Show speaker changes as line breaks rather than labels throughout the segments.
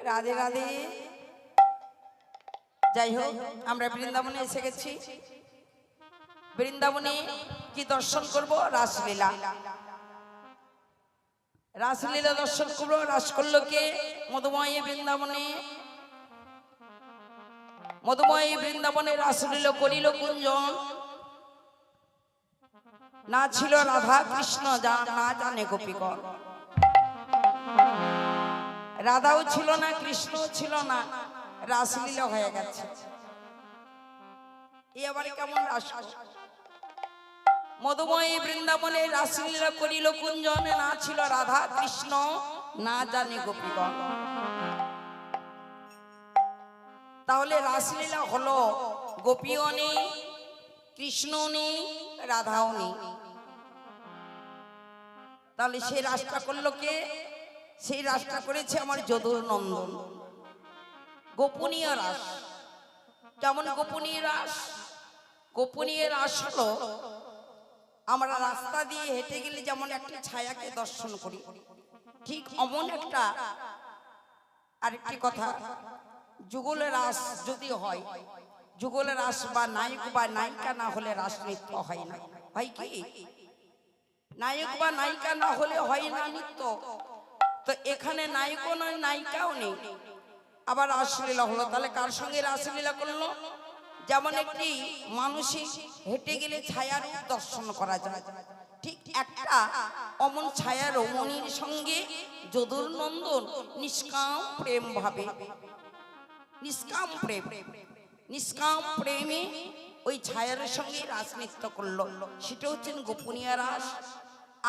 রাধে রাধে। যাই হোক, আমরা বৃন্দাবনে এসে গেছি। বৃন্দাবনে কি দর্শন করব? রাসলীলা। রাসলীলা দর্শন করবো। রাস করলো কে? মধুময়ী বৃন্দাবনে। মধুময়ী বৃন্দাবনে রাসলীলা করিল কুঞ্জন। না ছিল রাধা কৃষ্ণ, না জানে গোপীগণ। রাধাও ছিল না, কৃষ্ণও ছিল না, রাসলীলা হয়ে গেছে। এবারে কেমন রাস? মধুময়ী বৃন্দাবনে রাসলীলা করিল কুঞ্জনে। না ছিল রাধা কৃষ্ণ, না জানে গোপীগণ। তাহলে রাসলীলা হলো, গোপীও নেই, কৃষ্ণ নেই, রাধাও নেই। তাহলে সেই রাসটা করলো কে? সেই রাসটা করেছে আমার যদুর নন্দন। গোপনীয় রাস। কেমন গোপনীয় রাস? গোপনীয় রাস হলো, আমরা রাস্তা দিয়ে হেঁটে গেলে যেমন একটা ছায়াকে দর্শন করি, ঠিক অমন একটা। আরেকটি কথা, যুগলের রাস যদি হয়, যুগলের রাস বা নায়ক বা নায়িকা না হলে রাস নৃত্য হয় না। হয় কি? নায়ক বা নায়িকা না হলে হয় না নৃত্য। তো এখানে নায়কও নয়, নায়িকাও নেই, আবার রাসলীলা হলো। তাহলে কার সঙ্গে রাসলীলা করলো? যেমন একটি মানুষই হেঁটে গেলে ছায়ার দর্শন করা যায়, ঠিক একটা অমন ছায়া রমণীর সঙ্গে যদুর নন্দন নিষ্কাম প্রেম ভাবে, নিষ্কাম প্রেম, নিষ্কাম প্রেমে ওই ছায়ার সঙ্গে রাস নৃত্য করলো। সেটা হচ্ছেন গোপনীয় রাস।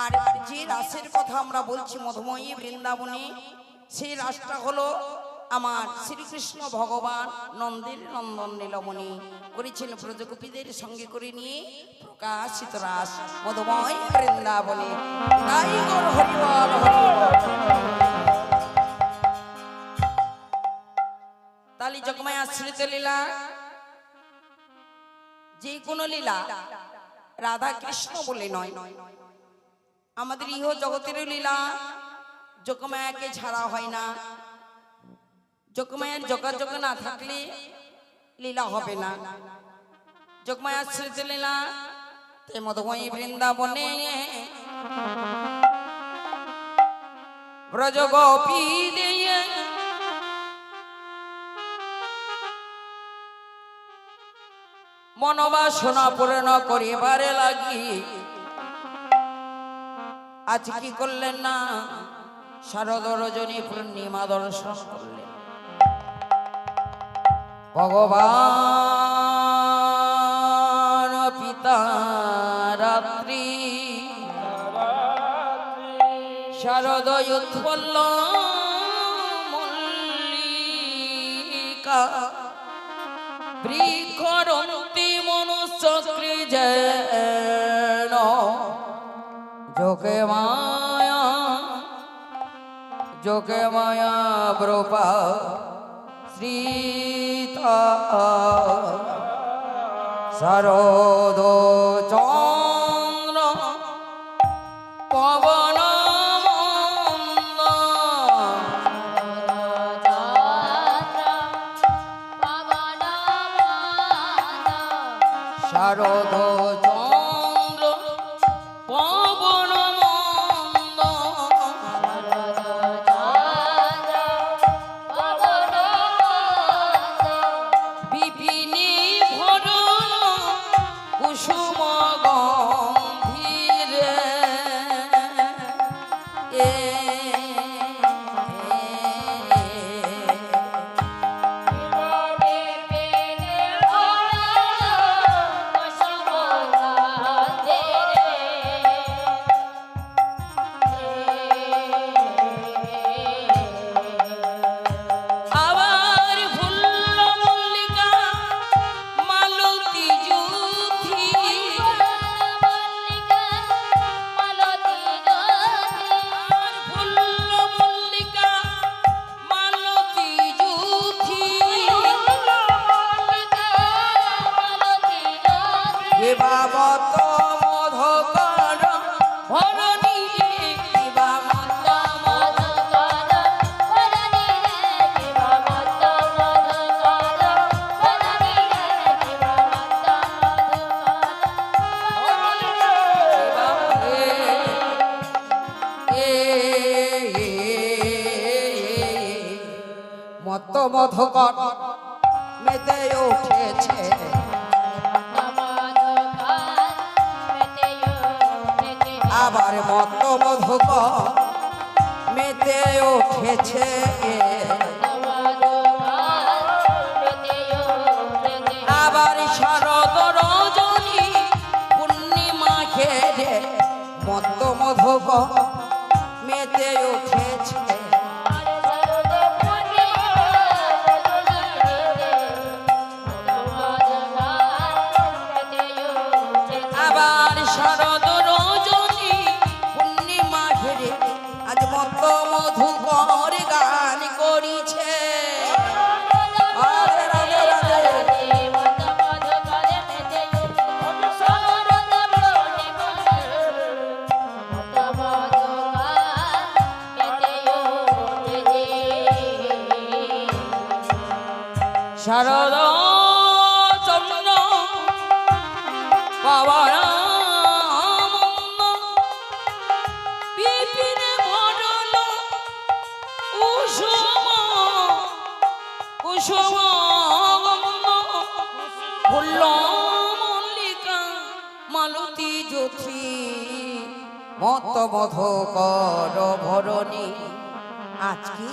আর যে রাসের কথা আমরা বলছি মধুময়ী বৃন্দাবনে, সেই রাসটা হলো আমার শ্রীকৃষ্ণ ভগবান নন্দের নন্দন নীলমণি করেছেন ব্রজগোপীদের সঙ্গে করে নিয়ে প্রকাশিত রাস মধুময়ী বৃন্দাবনে। তাই গৌর হরিবল হরিবল। তালি জগমায় আশ্রিত লীলা, যে কোনো লীলা রাধা কৃষ্ণ বলে নয়। আমাদের ইহ জগতের লীলা যোগমায়াকে ছাড়া হয় না। যোগমায়ার যোগাযোগ না থাকলে লীলা হবে না। যোগমায়া আশ্রিত লীলা তে মধুময়ী বৃন্দাবনে ব্রজ গোপী দিয়ে মনোবাসনা পূর্ণ করিবারে লাগি। আজ কি করলেন না? শারদ রজনী পূর্ণিমা দর্শন করলেন। ভগবান পিতা রাত্রি শারদ উৎপল্ল মল্লিকা বৃক্ষরন্তি মনুচক্রী যেন যোগে মায়া, যোগে মায়া ব্রপা শ্রীতা শারদ চন্দ্র পবন শারদ চন্দ্র পবন বিপিনী ভরণ কুসুম গম্ভীরে এ মত মধুকর মেতে উঠেছে আবার মত মধুকর মেতে উঠেছে আবার শরৎ রজনী পূর্ণিমা ঘেরে মত মধুকর মেতে উঠেছে আবার শরৎ রজনী পূর্ণিমা ঘেরে আজ মত মধুকর গান করিছে শারদ চন্দ্র পাওয়ার বিপিনে ভরল কুসুম কুসুম ফুল্ল মল্লিকা মালতী জ্যোতি মত মধুকর ভরণী আজকে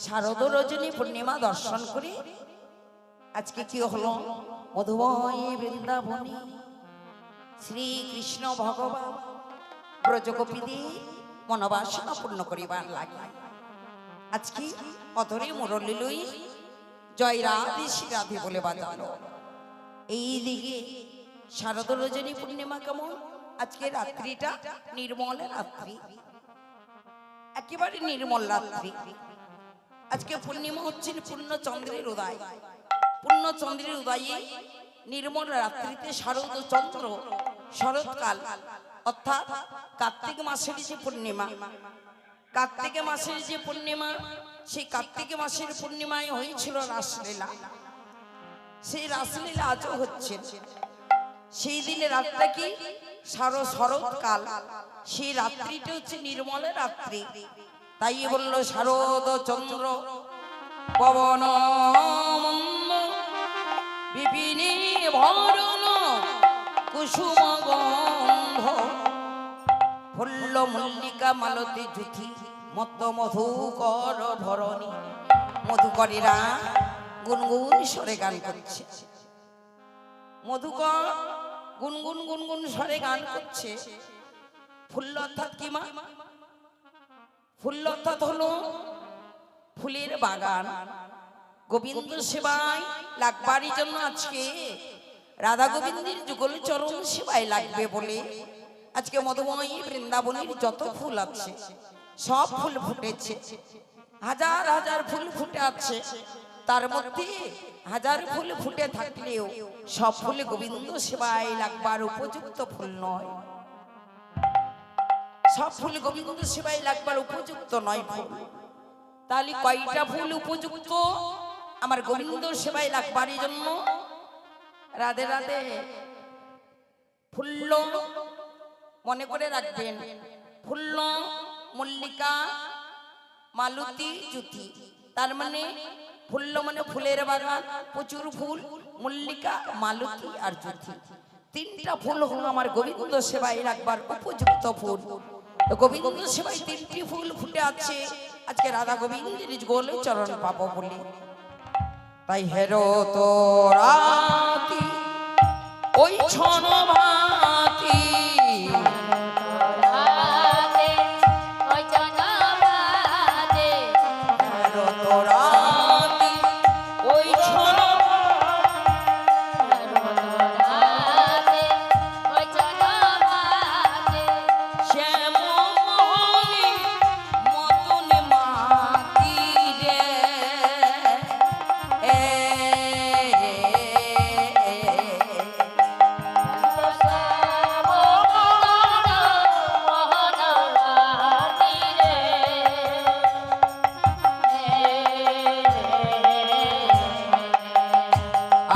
শারদ রজনী পূর্ণিমা দর্শন করে আজকে কি হলো মধুময় বৃন্দাবনে শ্রীকৃষ্ণ ভগবান ব্রজগোপীদের মনোবাসনা পূর্ণ করিবার লাগে আজকে অধরে মুরলী লই জয় রাধে শ্রী রাধে বলে বাজানো এই দিকে শারদ রজনী পূর্ণিমা কেমন আজকে রাত্রিটা নির্মল রাত্রি একেবারে নির্মল রাত্রি আজকে পূর্ণিমা হচ্ছে পূর্ণচন্দ্রের উদয় পূর্ণচন্দ্রের উদয়ে নির্মল রাত্রিতে শারদ চন্দ্র শরৎকাল অর্থাৎ কার্তিক মাসের যে পূর্ণিমা কার্তিক মাসের যে পূর্ণিমা সেই কার্তিক মাসের পূর্ণিমায় হয়েছিল রাসলীলা সেই রাসলীলা আজও হচ্ছে সেই দিনে রাতটা কি শরৎকাল সেই রাত্রিটা হচ্ছে নির্মল রাত্রি তাই বলল শারদ চন্দ্র পবন মন্দ বিপিনে ভরণ কুসুম গন্ধ ফুল্ল মল্লিকা মালতী জ্যোতি মত মধুকর ভরণী মধুকরেরা গুনগুন স্বরে গান করছে মধুকর গুনগুন গুনগুন স্বরে গান করছে ফুল্ল অর্থাৎ কি মা ফুল অর্থাৎ হলো ফুলের বাগান গোবিন্দ সেবায় লাগবারই জন্য আজকে রাধা গোবিন্দের যুগল চরণ সেবায় লাগবে বলে আজকে মধুময়ী বৃন্দাবনের যত ফুল আছে সব ফুল ফুটেছে হাজার হাজার ফুল ফুটে আছে তার মধ্যে হাজার ফুল ফুটে থাকলেও সব ফুল গোবিন্দ সেবায় লাগবার উপযুক্ত ফুল নয় সব ফুল গোবিন্দ সেবায় লাগবার উপযুক্ত নয় ফুল তাহলে কয়টা ফুল উপযুক্ত আমার গোবিন্দ সেবায় লাগবার জন্য রাধে রাধে ফুল্ল মনে করে রাখবেন ফুল্ল মল্লিকা মালতী জ্যোতি তার মানে ফুল্ল মানে ফুলের বাগান প্রচুর ফুল মল্লিকা মালতী আর জ্যোতি তিনটা ফুল হলো আমার গোবিন্দ সেবায় রাখবার উপযুক্ত ফুল গোবিন্দ সেবায় তিনটি ফুল ফুটে আছে আজকে রাধা গোবিন্দের গোল চরণ পাবো বলে তাই হেরো তো রাতি ওই ছন ভাতি হেরো তো রাতি ওই ছন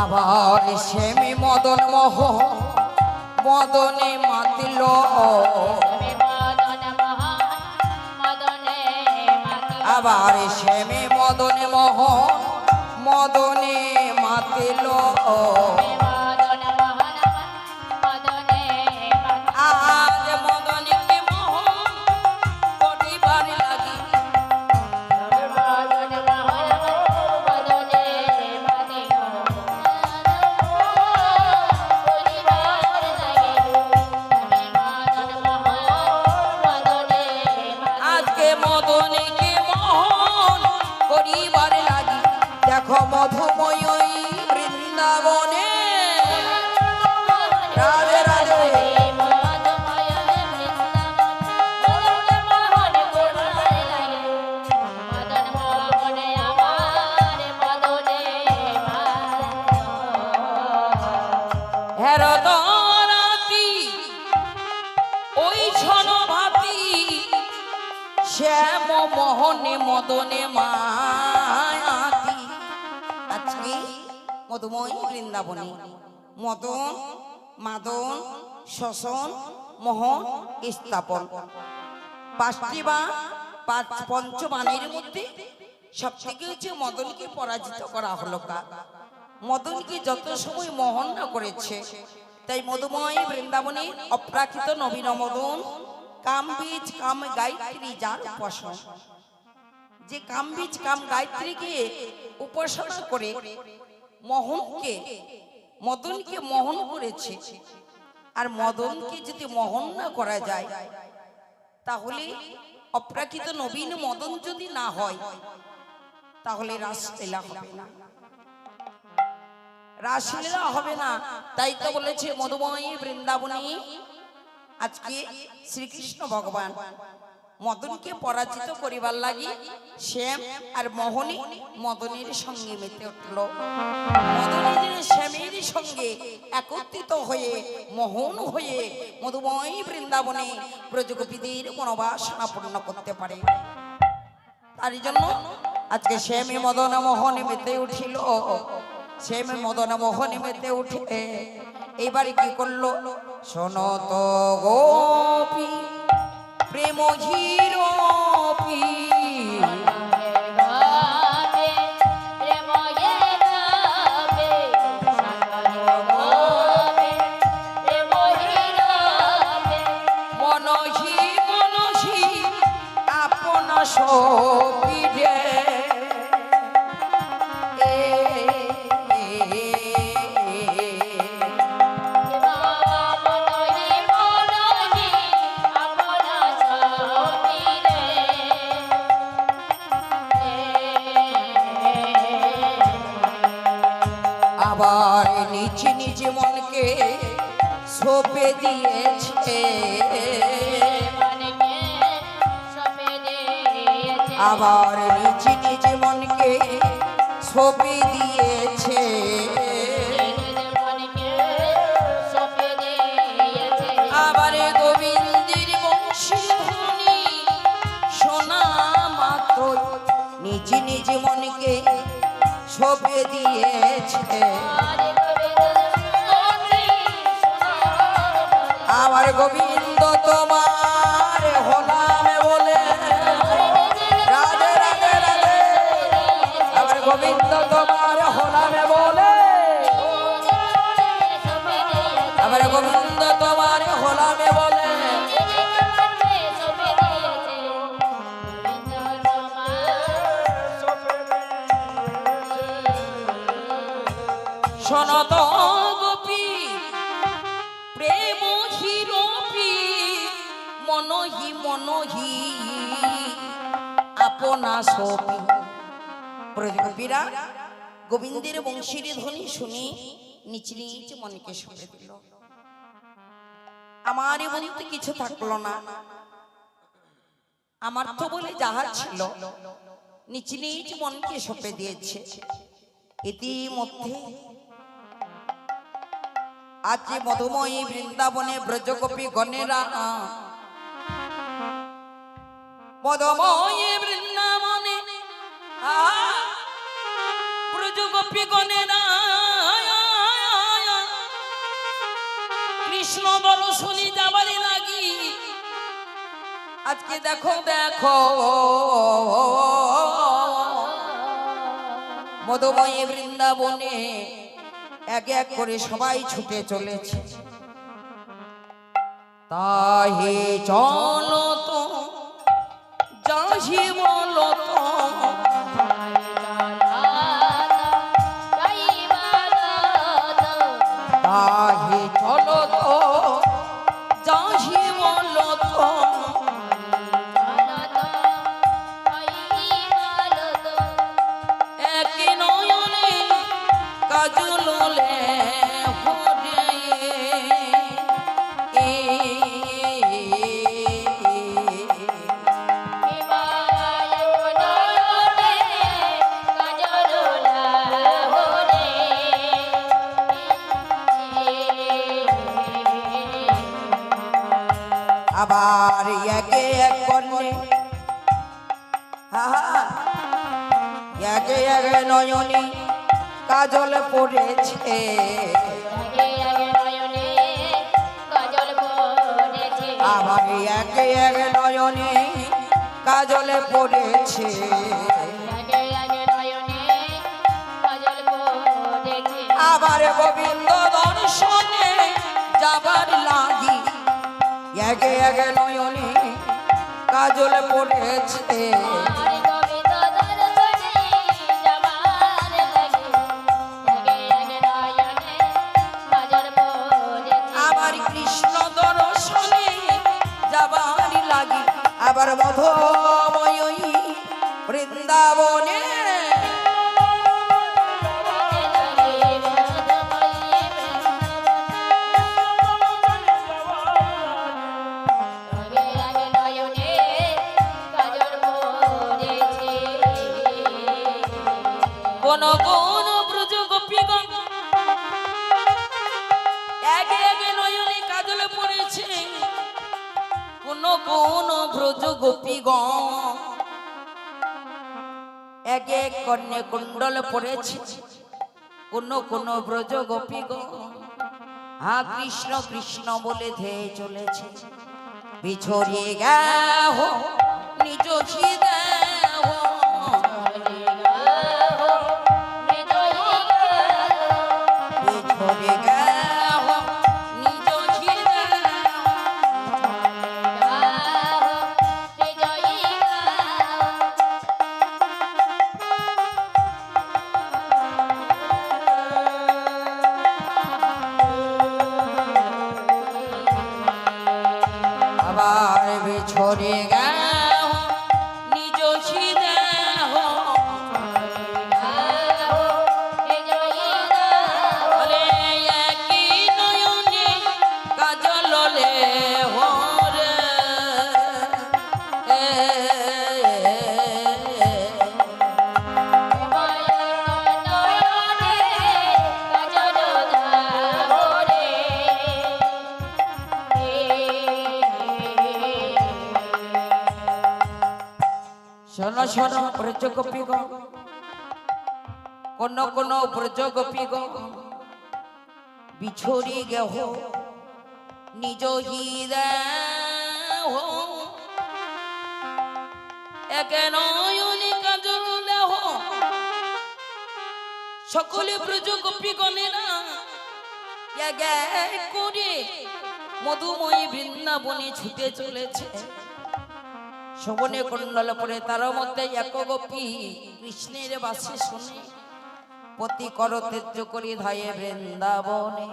আবার সেমি মদন মোহ মদনে মাতিল আবার শ্যামে মদনে মোহন মদনে মাতিল আজ মদনকে মোহন করিবার লাগি আজকে মদনকে মোহন করিবার লাগি দেখো মধুময় বৃন্দাবনে রাধে রাধে হেরদরাতি ওই ছনভাতি শ্যাম মোহনে মদনে মায়াতি আজকে মধুময় বৃন্দাবনে মদন মাদন শোষণ মোহন স্থাপন পাঁচটি বা পঞ্চবাণীর মধ্যে সব থেকে হচ্ছে মদনকে পরাজিত করা হলো মদনকে যত সময় মোহন না করেছে তাই মধুময় বৃন্দাবনে অপ্রাকৃত নবীন মদন কাম বীজ কাম গায়ত্রী যার উপাসনা যে কাম বীজ কাম গায়ত্রীকে উপাসনা করে মোহনকে মদনকে মোহন করেছে আর মদনকে যদি মোহন না করা যায় তাহলে অপ্রাকৃত নবীন মদন যদি না হয় তাহলে রাসলীলা হবে না রাসলীলা হবে না তাই তো বলেছে মধুময় বৃন্দাবনে আজকে শ্রীকৃষ্ণ ভগবান মদনকে পরাজিত করিবার লাগি শ্যাম আর মোহনী মদনের সঙ্গে মেতে উঠল মদনের শ্যামের সঙ্গে একত্রিত হয়ে মোহন হয়ে মধুময় বৃন্দাবনে ব্রজগোপীদের মনোবাসনা পূর্ণ করতে পারে তার জন্য আজকে শ্যামে মদন মোহনে মেতে উঠিল শ্যামে মদন মোহনে মেতে উঠে এবারে কি করলো শোনো তো গোপী প্রেম হিরোপি মনহি মনহি আপন সপিরে আবার নিজ নিজ মনকে সঁপে দিয়েছে আবার নিজ নিজ মনকে সঁপে দিয়েছে আবার গোবিন্দের বংশী ধ্বনি শোনা মাত্র নিজ নিজ মনকে সঁপে দিয়েছে আমার গোবিন্দ তোমার হলাম বলে রাধে রাধে রাধে আমার গোবিন্দ তোমার হলাম বলে আমার গোবিন্দ তোমার হলাম বলে শোনত গোপী প্রেম হিরোপি মনহি মনহি আপনা সপি ব্রজগোপীরা গোবিন্দের বংশীর ধ্বনি শুনি নিচ নিচ মনকে সঁপে দিল আমার বলতে কিছু থাকলো না আমার তো বলে যাহা ছিল নিচ নিচ মনকে সঁপে দিয়েছে ইতিমধ্যে আজ মধুময়ী বৃন্দাবনে ব্রজগোপী গণেরা মধুময়ী বৃন্দাবনে ব্রজগোপী গণেরা কৃষ্ণ দর্শনী যাবারে লাগি আজকে দেখো দেখো মধুময়ী বৃন্দাবনে এক এক করে সবাই ছুটে চলেছে। তাহে চলো তো যাহি বলো তো, তাহে চলো তো যাহি বলো তো, এক নয়নে কাজলে ভরে আবার একে এক করলে একে এক নয়নে কাজল পড়েছে, আবার একে এক নয়নে কাজল পড়েছে, আবার গোবিন্দ দর্শনে যাবার লাগি একে এক নয়নে কাজল পড়েছে, আবার কৃষ্ণ দর্শনে যাবার লাগি আবার মধুময়ী বৃন্দাবনে কোন কোন ব্রজ গোপীগণ একে একে নয়নে কাজল পড়েছে, কোন কোন ব্রজ গোপীগণ এক এক কন্যা কুণ্ডল পড়েছে, কোন কোন ব্রজ গোপীগণ কৃষ্ণ কৃষ্ণ বলে ধেয়ে চলেছে, বিছড়িয়ে গেহ নিজ হৃদয়, বিছড়িয়ে গেহ নিজ হৃদয়, আবার বিছড়িয়ে গেহ নিজ হৃদয়, বলে একই নয়নে কাজল লেহ রে, শোনো শোনো ব্রজ গোপীগণ, কোন কোন ব্রজ গোপীগণ বিছড়ি গেহ নিজ হৃদয়, এক নয়নে কাজল লেহ, সকলে ব্রজ গোপীগণেরা এক এক করে মধুময়ী বৃন্দাবনে ছুটে চলেছে, শোভনে কুণ্ডল পরে তার মধ্যে এক গোপী কৃষ্ণের বাসে শুনে পতি কর তেজ করি ধায়ে বৃন্দাবনে,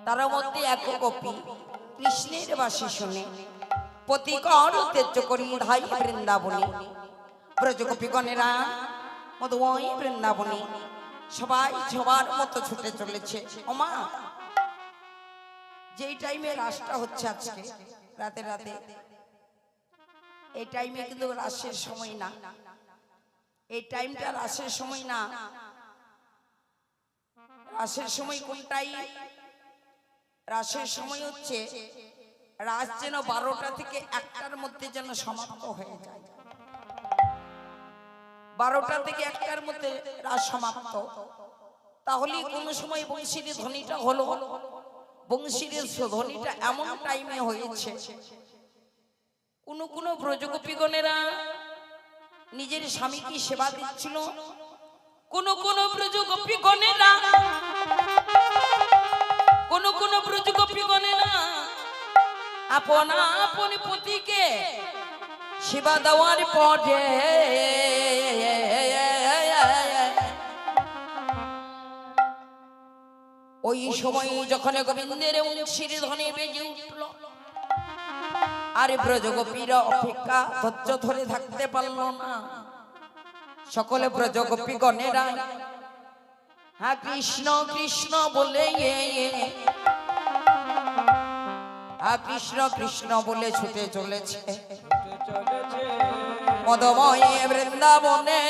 তার মধ্যে এক গোপী কৃষ্ণের বাসে শুনে পতি কর তেজ করি ধাই বৃন্দাবনে, ব্রজ গোপীগণেরা মধুময়ী বৃন্দাবনে সবাই সবার মতো ছুটে চলেছে। ওমা, যেই টাইমে রাসটা হচ্ছে আজকে রাতে রাতে, এই টাইমে কিন্তু রাসের সময় না, এই টাইমটা রাসের সময় না, রাসের সময় কোন টাইম? রাসের সময় হচ্ছে রাস যেন 12টা থেকে 1টার মধ্যে যেন সমাপ্ত হয়ে যায়, 12টা থেকে 1টার মধ্যে রাস সমাপ্ত, তাহলে কোন সময় বংশীর ধ্বনিটা হলো, বংশীর ধ্বনিটা এমন টাইমে হয়েছে কোন কোন ব্রজগোপীগণেরা নিজের স্বামীকে সেবা দিচ্ছিল। কোন কোন ব্রজ গোপীগণেরা আপনা আপন পতিকে সেবা দেওয়ার পরে ওই সময় যখন গোবিন্দের বংশীর ধ্বনি বেজে উঠল, আর ব্রজগোপীরা অপেক্ষা ধৈর্য ধরে থাকতে পারল না। সকলে ব্রজগোপীগণেরা হ্যাঁ কৃষ্ণ কৃষ্ণ বলে কৃষ্ণ কৃষ্ণ বলে ছুটে চলেছে মদময় বৃন্দাবনে।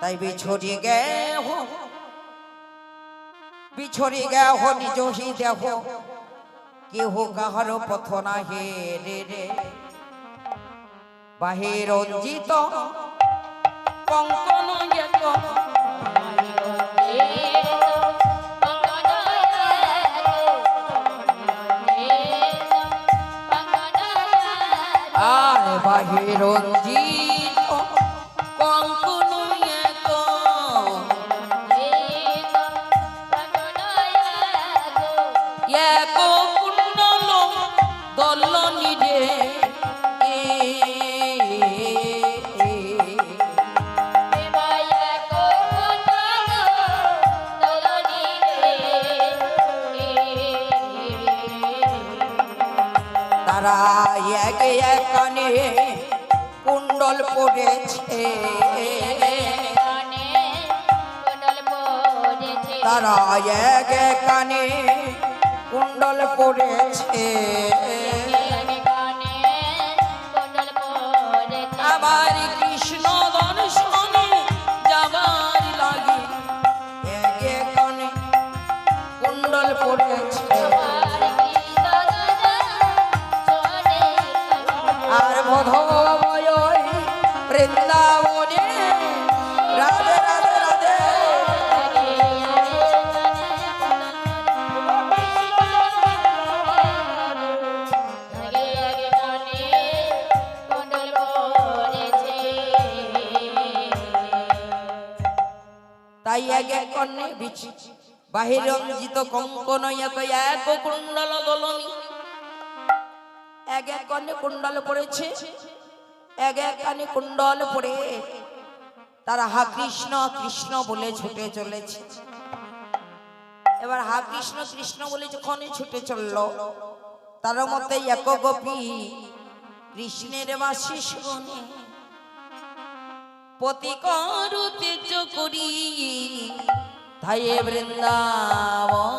তাই বিছড়ি গে নিজ হি দেহ, কেহ কাহার পথ না হে রে। বাহির রঞ্জিত কঙ্কন আর বাহির রঞ্জিত কঙ্কন কুণ্ডল দলনি রে। তারা এক এক কানে কুণ্ডল পড়েছে, তারা এক এক কানে কুণ্ডল পড়েছে। আবার কৃষ্ণ দর্শনে যাবার লাগে এক এক কানে কুণ্ডল পড়েছে। আর বোধময় বৃন্দাবনে রাধে রাধে রাধে। তাই এক এক কর্ণে বাহির রঞ্জিত কঙ্কন এক কুণ্ডল দলনি, এক এক কর্ণে কুণ্ডল পড়েছে, এক এক কানে কুণ্ডল পড়ে তারা হা কৃষ্ণ কৃষ্ণ বলে ছুটে চলেছে। এবার হা কৃষ্ণ কৃষ্ণ বলে যখন ছুটে চলল, তার মধ্যে এক গোপী কৃষ্ণের বাসি শুনে পতি করু তেজ করি ধায়ে বৃন্দাবন।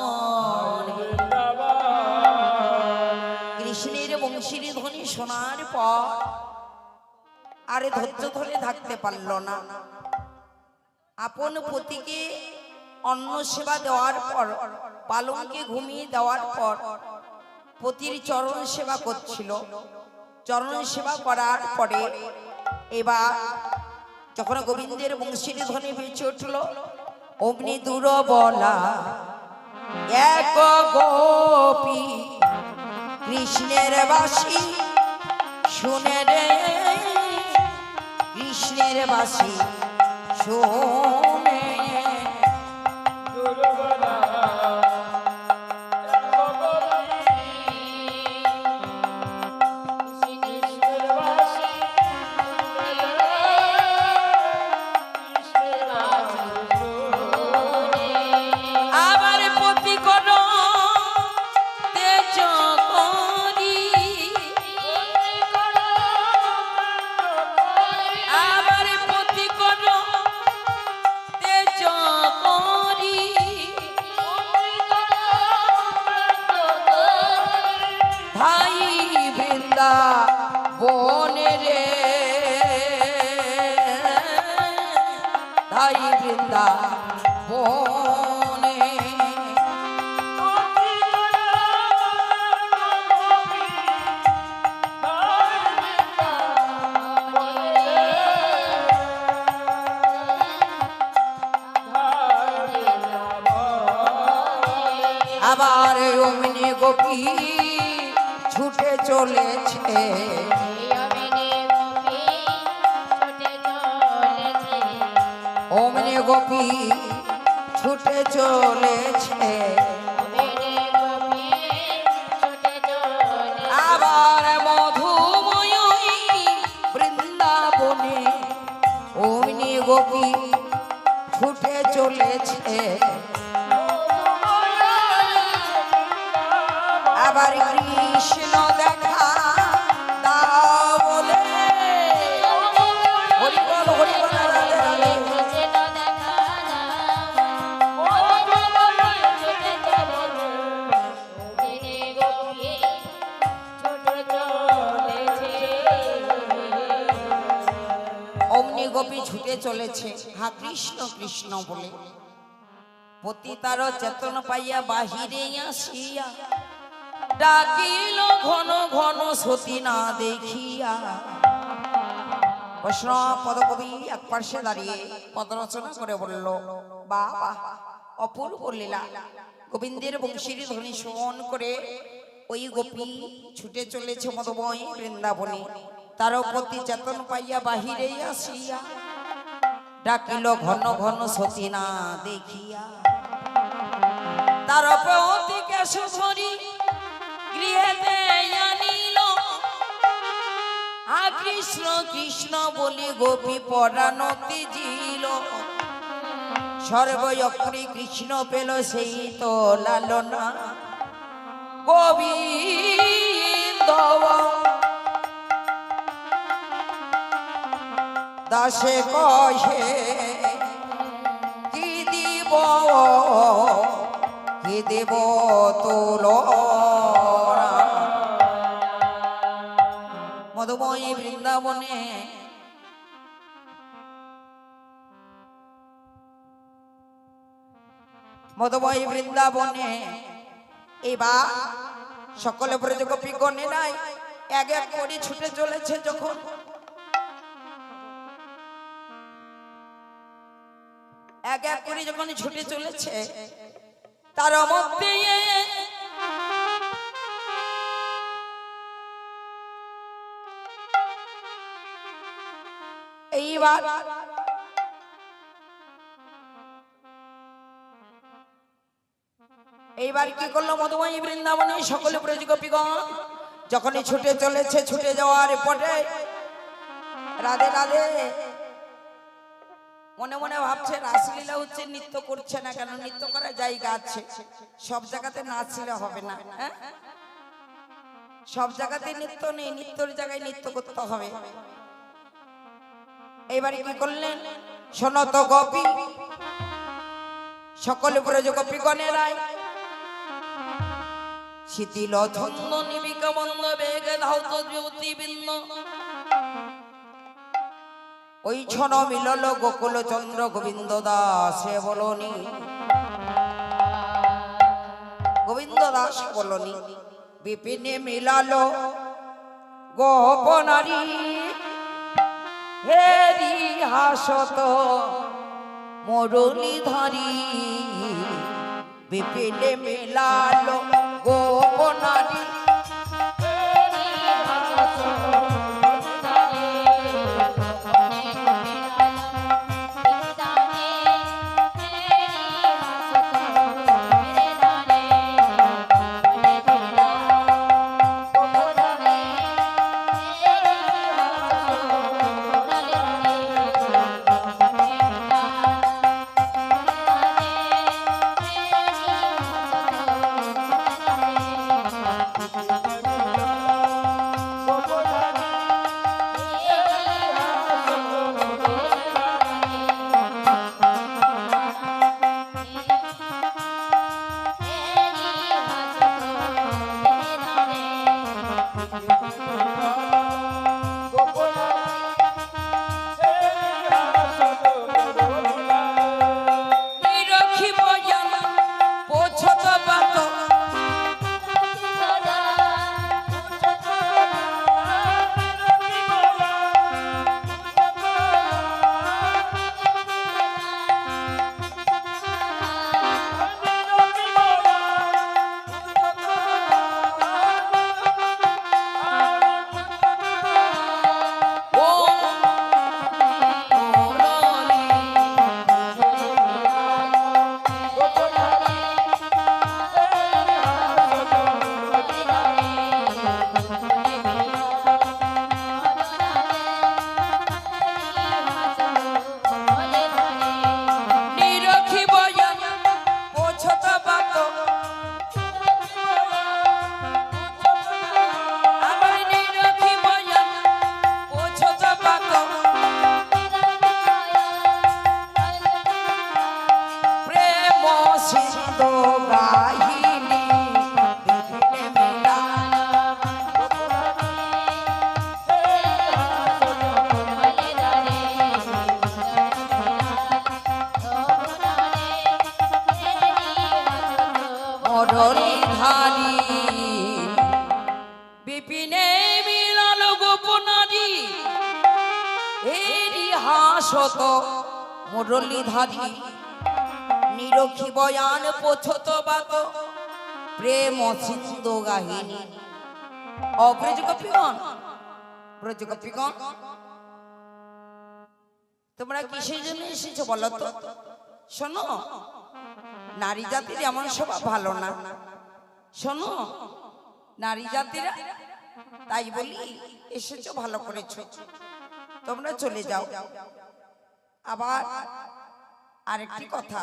কৃষ্ণের বংশীর ধ্বনি শোনার পর আরে ধৈর্য ধরে থাকতে পারল না। আপন পতিকে অন্ন সেবা দেওয়ার পর, পালনকে ঘুমিয়ে দেওয়ার পর পতির চরণ সেবা করছিল। চরণ সেবা করার পরে এবার যখন গোবিন্দের বংশীর ধ্বনি বেঁচে উঠল, অমনি দুর্বলা এক গোপী কৃষ্ণের বাসি শুনে রে, কৃষ্ণের বাসি শুনে। বনে রে ধাই বৃন্দা বনে। আবার অমনি গোপী ছুটে চলেছে গোপী ছুটে চলেছে আবার মধুময় বৃন্দাবনে অমনি গোপী ছুটে চলেছে আবার কৃষ্ণ দেখা দাও বলে হরি বল রাধে রাধে অমনি গোপী ছুটে চলেছে হা কৃষ্ণ কৃষ্ণ বলে পতিতার চেতন পাইয়া বাহিরে আসিয়া ডাকিল ঘন ঘন সতী না দেখিয়া বৈষ্ণব পদকবি এক পার্শ্বে দাঁড়িয়ে পদরচনা করে বলল বাবা অপূর্ব লীলা গোবিন্দের বংশীর ধ্বনি শ্রবণ করে ওই গোপী ছুটে চলেছে মধুময় বৃন্দাবনে তার প্রতি চেতন পাইয়া বাহিরে আসিয়া ডাকিল ঘন ঘন সতী না দেখিয়া তার প্রতি কেশ ধরি গৃহেতে আনিল আ কৃষ্ণ কৃষ্ণ বলি গোপী পরাণ তিজিল সর্বয়ক্রী কৃষ্ণ পেল সেই তো লালনা গোবিন্দ দাসে কহে কি দিব তোল মধুময় বৃন্দাবনে মধুময় বৃন্দাবনে এবার সকলে ব্রজগোপী গণে নাই এক এক করে ছুটে চলেছে যখন এক এক করে যখন ছুটে চলেছে তার মধ্যে এইবার কি করলো মধুময় বৃন্দাবনে সকলে ব্রজগোপীগণ যখনই ছুটে চলেছে ছুটে যাওয়ার পরে রাধে রাধে মনে মনে ভাবছে রাসলীলা হচ্ছে নৃত্য করছে না কেন নৃত্য করার জায়গা আছে সব জায়গাতে নাচলে হবে না সব জায়গাতে নৃত্য নেই নৃত্যর জায়গায় নৃত্য করতে হবে এবারে কি করলেন শোনত গোপী সকল ব্রজগোপী গণেরাই শিথিল ছন্দ নিবিকা বন্ধ বেগ ধাউত জ্যোতিবিন্দ ওই ছন মিলল গোকুল চন্দ্র গোবিন্দ দাসে বলনি গোবিন্দ দাস বলনি বিপিনে মিলালো গোপনারী হেরি হাসত মুরলীধারী বিপিনে মিলালো গোপনারী বিপিনে মিলাল গোপনারি এরি হাসত মুরলীধারী নিরখি বয়ান পথত বাত প্রেম সিন্ধু গাহিনী। অব্রজগোপীগণ, ব্রজগোপীগণ, তোমরা কিসের জন্য এসেছো বলো তো? শোনো, নারী জাতির এমন স্বভাব ভালো না। শোনো, নারী জাতিরা, তাই বলি এসেছো, ভালো করেছো, তোমরা চলে যাও। আবার আরেকটি কথা,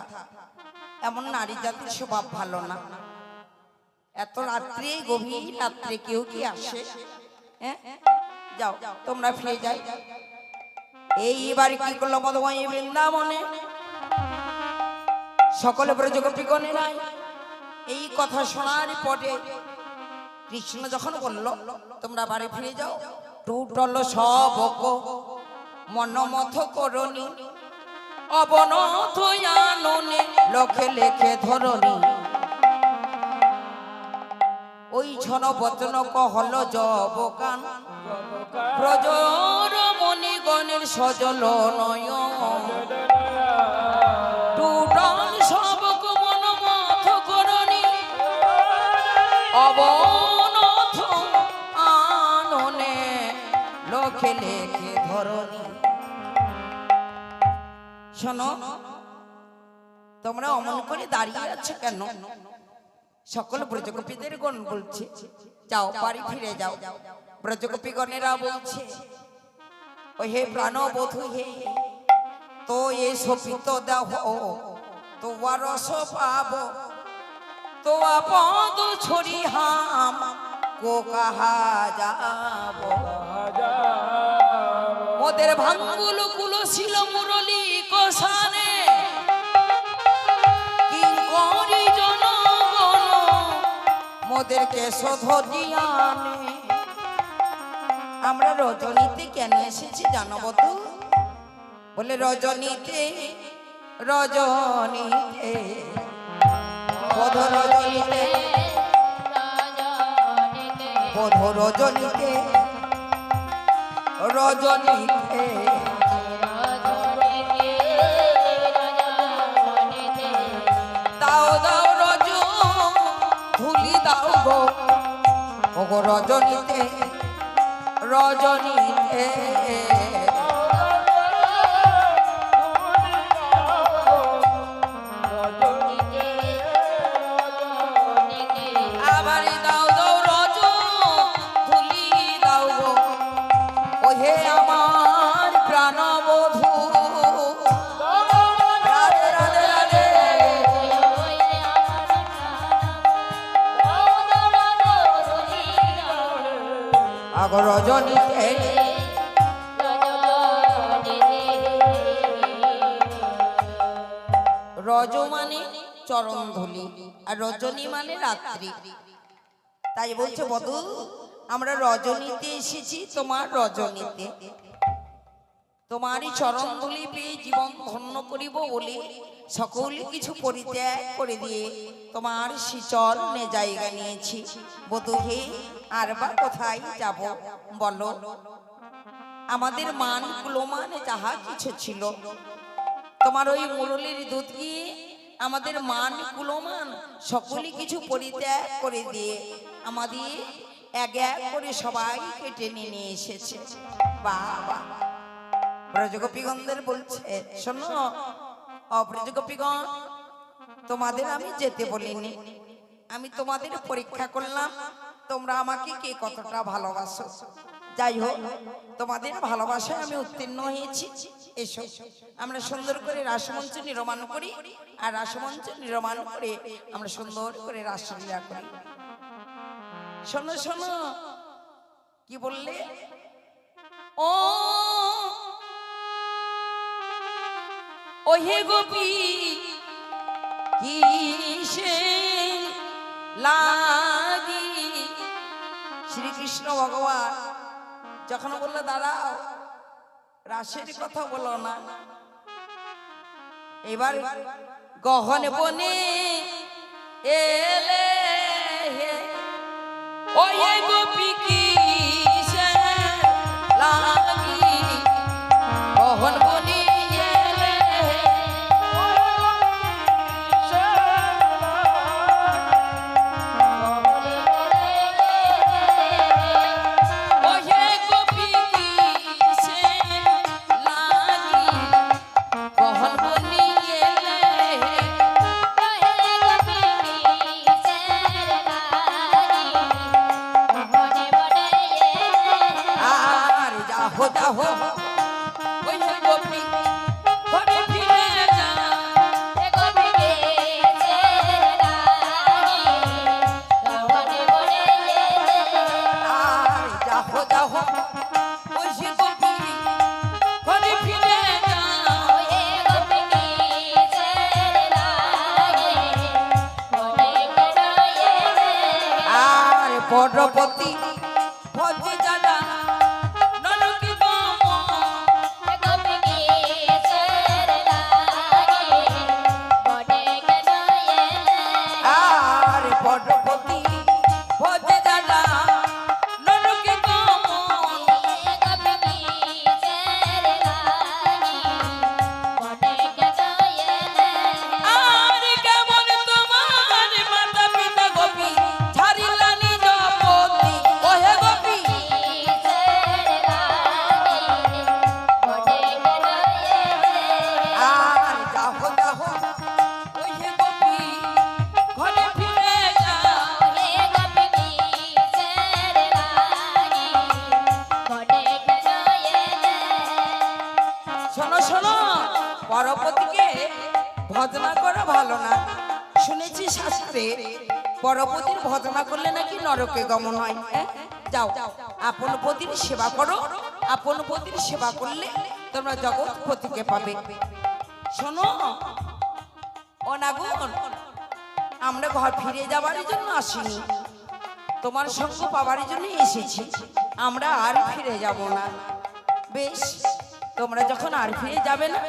এমন নারী জাতির স্বভাব ভালো না। এত রাত্রে, গভীর রাত্রে কেউ কি আসে? হ্যাঁ, যাও তোমরা ফিরে যাই। এইবার কি করলো মধুময়ী বৃন্দাবনে সকলে ব্রজগোপীগণে নাই। এই কথা শোনার পরে কৃষ্ণ যখন বলল তোমরা বাড়ি ফিরে যাও, টুটল সব মনমথ করণী অবনত আননে লখে লেখে ধরণী। ওই ছন বচন কহল জবকান ব্রজর মণিগণের সজল নয়ন। টুটল সব মনমথ করণী অবনত আননে লখে লেখে ধরণী। শোনো, তোমরা অমন করে দাঁড়িয়ে আছো কেন? সকল ব্রজগোপীদের গণ বলছে যাও বাড়ি ফিরে যাও। ব্রজগোপীগণেরা বলছে ও হে প্রাণবধূ, হে তো এ সপিত দেহ তোমার রস পাব, তো আপদ ছড়ি হাম কো কাহা যাব। মোদের ভাঙ্গুল কুল ছিল মুরলী কোষানে কিঙ্করি জনগণ মোদেরকে শোধরিয়ানে। আমরা রজনীতে কেন এসেছি জানো বধূ? বলে রজনীতে, রজনীতে বধ রজনীতে, বধ রজনীতে, রজনীতে দাও দাও রজ ধুলি দাও গো, ও গো রজনীতে, রজনীতে। আবার দাও দাও রজ ধুলি দাও গো, ও হে আমার প্রাণবধূ। রাধে রাধে রাধে। আগো রজনীতে, রজ মানে চরণ ধুলি আর রজনী মানে রাত্রি। তাই বলছে বধূ আমরা রজনীতে এসেছি, তোমার রজনীতে তোমারই চরণ ধুলি পেয়ে জীবন ধন্য করিব বলে সকলে কিছু পরিত্যাগ করে দিয়ে তোমার শ্রীচরণে জায়গা নিয়েছি। বধূ হে, আর বা কোথায় যাব বলো? আমাদের মান কুলমানে যাহা কিছু ছিল তোমার ওই মুরলীর দুধ গিয়ে আমাদের মান কুলমান সকলে কিছু পরিত্যাগ করে দিয়ে আমাদের এক এক করে সবাইকে টেনে নিয়ে এসেছে। বাবা, ব্রজগোপীগণদের বলছে শোনো ব্রজগোপীগণ, তোমাদের আমি যেতে বলিনি, আমি তোমাদের পরীক্ষা করলাম তোমরা আমাকে কে কতটা ভালোবাসো। যাই হোক, তোমাদের ভালোবাসায় আমি উত্তীর্ণ হয়েছি। এসো আমরা সুন্দর করে রাসমঞ্চ নির্মাণ করি, আর রাসমঞ্চ নির্মাণ করে আমরা সুন্দর করে রাসলীলা করি। শোনো শোনো, কি বললে? ও হে গোপী কিসে লাগি। শ্রীকৃষ্ণ ভগবান যখন বললো দাঁড়াও, রাসের কথা বলো না, এবার গহন বনে এলে ও গোপী কি যাহো ওই হে গোপী ঘরে ফিরে যা
এ গোপী গেছে রানী গহনে বনে
আর যাহো যাহো ওই হে গোপী ঘরে ফিরে যা
এ গোপী গেছে রানী গহনে বনে
আর পরপতি ভজে জানা নরকি গম
এ গোপী গেছে রানী বনে গেছে
আর পরপতি ভজে জানা নরকি গম
এ গোপী গেছে রানী বনে গেছে
আর কেমন তোমার মাতা পিতা গোপী ছাড়িলা নিজ পতি ওহে গোপী আর যাহো যাহো ওই হে গোপী ঘরে ফিরে যা শোনো শোনো পরপতিকে ভজনা করা ভালো না শুনেছি শাস্ত্রে পরপতির ভজনা করলে নাকি নরকে গমন হয় যাও আপন পতির সেবা করো আপন পতির সেবা করলে তোমরা জগৎপতিকে পাবে শোনো অনাগুন আমরা ঘর ফিরে যাবার জন্য আসিনি তোমার সঙ্গ পাবার জন্য এসেছি আমরা আর ফিরে যাব না বেশ তোমরা যখন আর ফিরে যাবে না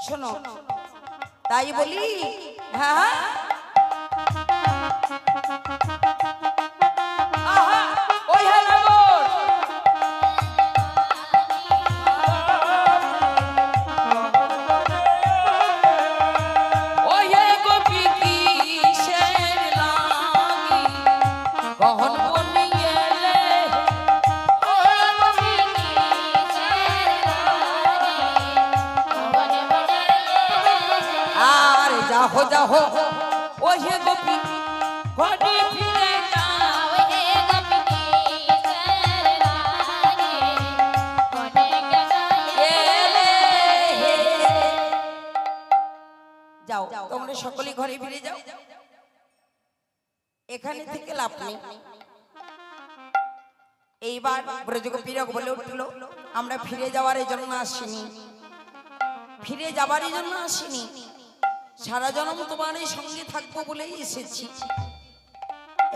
শোনো তাই বলি হ্যাঁ আহা, ওই হে নাগর। ওই হে গোপী কিসের লাগি গহন বনিয়ে এলে আর যাহো যাহো ওই হে গোপী ঘরে ফিরে যা এলে হে। যাও তোমরা সকলে ঘরে ফিরে যাও এখানে থেকে লাভ নেই এইবার ব্রজগোপীরা বলে উঠলো আমরা ফিরে যাওয়ার জন্য আসিনি ফিরে যাবার জন্য আসিনি সারা জন্ম তোমার এই সঙ্গে থাকবো বলেই এসেছি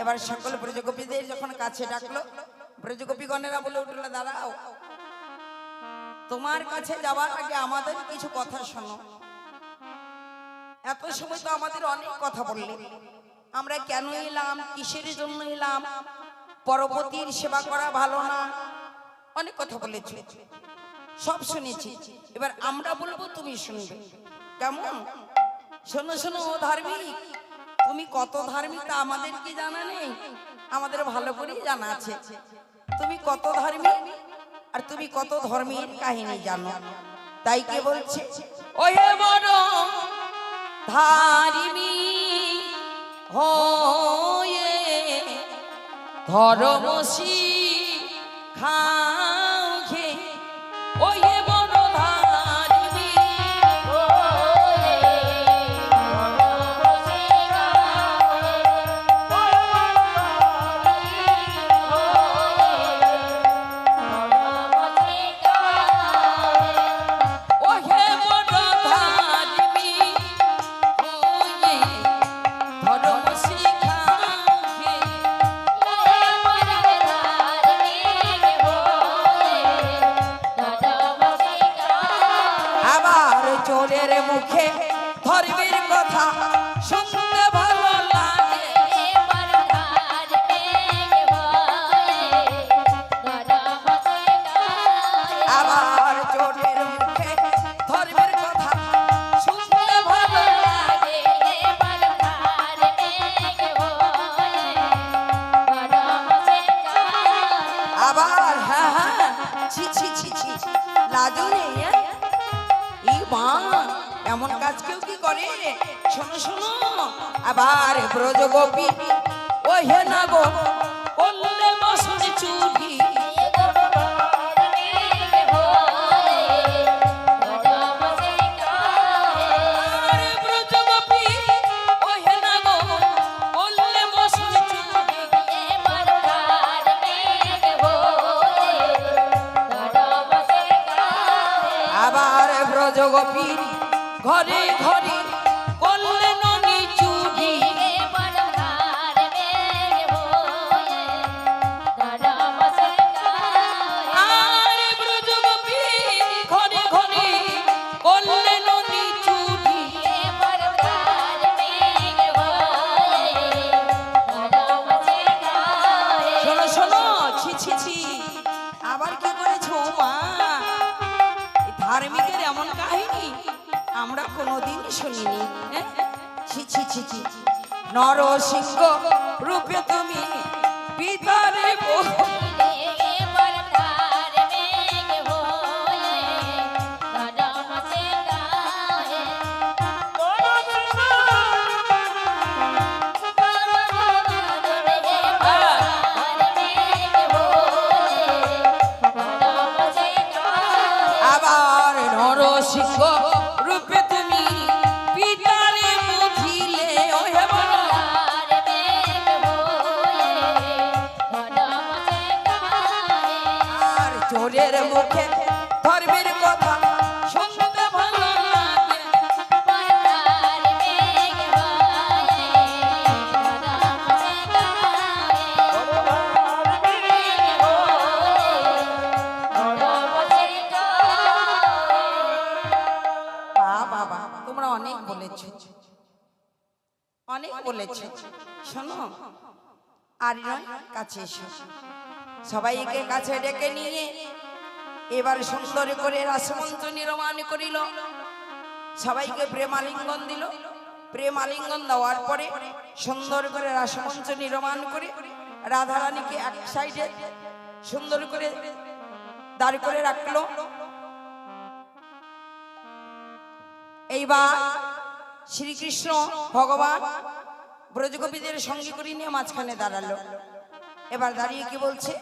এবার সকল ব্রজগোপীদের যখন কাছে ডাকলো ব্রজগোপীগণেরা বলে উঠলো দাঁড়াও তোমার কাছে যাওয়ার আগে আমাদের কিছু কথা শোনো এত সময় তো আমাদের অনেক কথা বললে আমরা কেন এলাম কিসের জন্য এলাম পরপতির সেবা করা ভালো না অনেক কথা বলেছি সব শুনেছি এবার আমরা বলবো তুমি শুনবে কেমন শোনো শোনো ও ধার্মিক তুমি কত ধার্মিক তা আমাদের কি জানা নেই আমাদের ভালো করেই জানা আছে তুমি কত ধার্মিক আর তুমি কত ধর্মের কাহিনী জানো তাই কে বলছে ওহে বড় ধার্মিক হয়ে ধর্মসি খাও খে ওহে বড় ধার্মিক ওহে বড় ধার্মিক হয়ে ধর্মসি খাও খে আবার চোরের মুখে ধর্মের কথা শুনতে ভালো লাগে আবার চোরের মুখে ধর্মের কথা শুনতে ভালো লাগে আবার হ্যাঁ হ্যাঁ ছি ছি ছি ছি লাজও নেই এই মা এমন কাজ কেউ কি করে শোনো শোনো আবার ব্রজগোপী ও হে নাগো করলে বসনে চুরি ব্রজগোপীর ঘরে ঘরে করলেন নিচুরি
বরধার বেগ হয়ে ধরম সে গায়ে
আর ব্রজগোপীর ঘরে ঘরে করলেন নিচুরি
বরধার বেগ হয়ে ধরম সে গায়ে
শোনো শোনো ছি ছি ছি আবার কি করেছো মা এই ধার্মিকের এমন কাহিনী আমরা কোনোদিন শুনিনি হ্যাঁ? ছি ছি ছি ছি নরসিংহ রূপে তুমি পিতারে
বরধার বেগ হয়ে ধরম সে গায়ে
আবার নরসিংহ রূপে তুমি পিতারে বুঝিলে ওহে বলো আর চোরের মুখে ধর্মের কথা শুনতে ভালো লাগে বাবা তোমরা অনেক বলেছো অনেক বলেছো শোনো আর নয় কাছে এসো সবাইকে কাছে ডেকে নিয়ে এবার সুন্দর করে রাসমঞ্চ নির্মাণ করিল সবাইকে প্রেমালিঙ্গন দিল প্রেমালিঙ্গন দেওয়ার পরে সুন্দর করে রাসমঞ্চ নির্মাণ করে রাধারানীকে এক সাইডে সুন্দর করে দাঁড় করে রাখলো এইবার শ্রীকৃষ্ণ ভগবান ব্রজগোপীদের সঙ্গে করে নিয়ে মাঝখানে দাঁড়ালো এবার দাঁড়িয়ে কি বলছে